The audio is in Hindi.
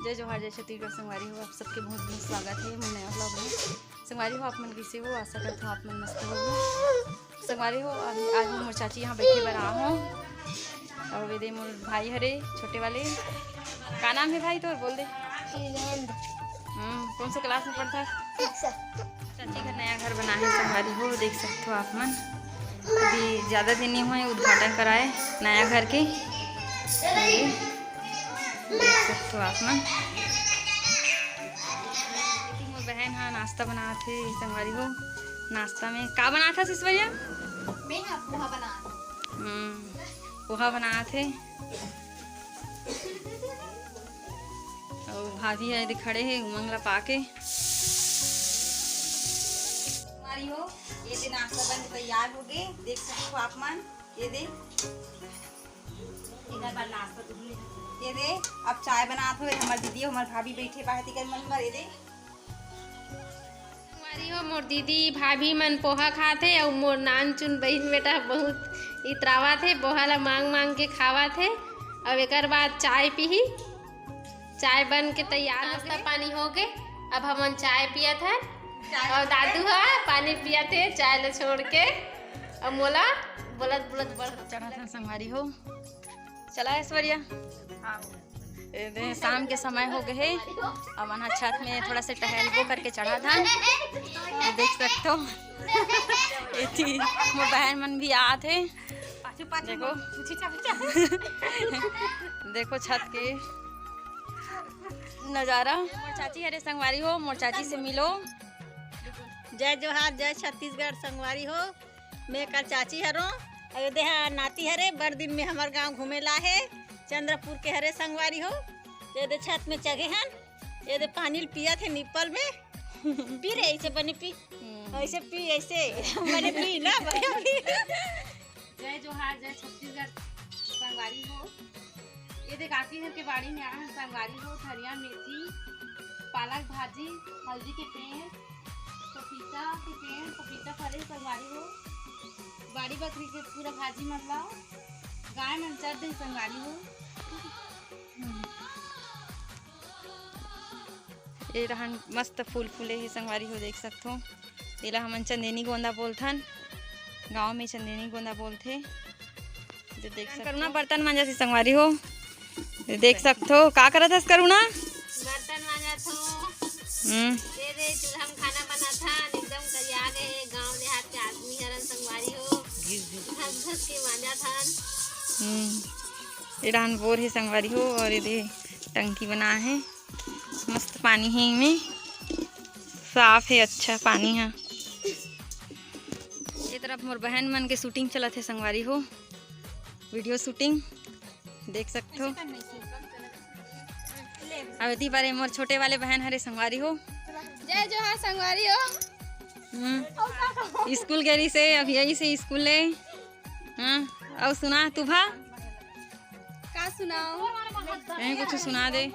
जय जोहार जय छत्तीसगढ़ संगवारी हो। आप सबके बहुत बहुत स्वागत है मैं नया ब्लॉग में। संगवारी हो आप मन कैसे हो, आशा करता हूँ आप मन मस्त हो। संगवारी हो आज मोर चाची यहाँ बैठे बर आ हूँ और वे दे मोर भाई हरे छोटे वाले। का नाम है भाई तोर बोल दे। कौन सा क्लास में पढ़ता है? चाची का नया घर बना है संगवारी हो, देख सकते हो आप मन। अभी ज़्यादा दिन नहीं हुए उद्घाटन कराए नया घर के, देख सकते हो आप मन। मोर बहन हाँ नाश्ता बना थे संगवारी हो। नाश्ता में का बना था सिसवरिया? मैं पोहा बना पोहा बना थे और भाभी है खड़े हैं उमंग ला पाके। संगवारी हो ये दे नाश्ता बन तैयार हो गए, देख सकते हो आप मन। ये दे इधर बार नाश्ता ये दे अब चाय बना थो हमार दीदी हमार भाभी बैठे बाहर कर मन बर। ये दे संगवारी हो मोर दीदी भाभी मन पोहा खाथे और मोर नान चुन बहन बेटा बहुत इतरावा थे पोहा ला मांग मांग के खावा थे। अब एक बाद चाय पीही, चाय बन के तैयार नाश्ता पानी हो गए। अब हमन चाय पियत है और दादू है पानी पियत है चाय ले छोड़ के। और मोला बोलत बोलत बढ़ चढ़ा था संगवारी हो। चला ऐश्वर्या शाम के समय हो गए अब वहाँ छत में थोड़ा सा टहल करके चढ़ा था। देख सकते हो मोर बहन मन भी आ थे। देखो देखो छत के नज़ारा। मोर चाची हरे संगवारी हो, मोर चाची से मिलो। जय जोहार जय छत्तीसगढ़ संगवारी हो। मैं कर चाची हरो अयोध्या नाती हरे बड़ दिन में हमार गांव घूमे ला है चंद्रपुर के हरे संगवारी हो। ये दे छत में चगे हन, ये दे पानी पिया थे निपल में पी रे ऐसे बने पी ऐसे पी ऐसे मैंने पी ना जय जोहार जय छत्तीसगढ़ संगवारी हो। ये देख काकी घर के बाड़ी में आए संगवारी हो। धनिया मेथी पालक भाजी हल्दी के पेड़ पपीता के पेड़ पपीता फरे संगवारी हो। बाड़ी बकरी के पूरा भाजी मतलब गाय में चढ़ दे संगवारी हो। ये रहन मस्त फूल फूले ही संगवारी हो, देख सकते हो। इला हमन चंदेनी गोंदा बोलथन, गांव में चंदेनी गोंदा बोलथे। जो देख सकते करुणा बर्तन मांजा से संगवारी हो, देख सकते हो। का करत हस करुणा? बर्तन मांजा थो ये रे चूल्हा में खाना बना था एकदम करिया गए। गांव देहात के आदमी हरन संगवारी हो घस घस के मांजा था। ये रहन बोर है संगवारी हो और ये टंकी बना है मस्त पानी है इनमें साफ है अच्छा पानी है। ये तरफ मोर बहन मन के शूटिंग चला थे संगवारी हो, वीडियो शूटिंग देख सकते हो। अवधि बारे मोर छोटे वाले बहन हरे संगवारी हो। जय जोहार संगवारी हो। स्कूल गई से अभी यही से स्कूल ले। और सुना तू भा का सुनाओ कुछ सुना दे।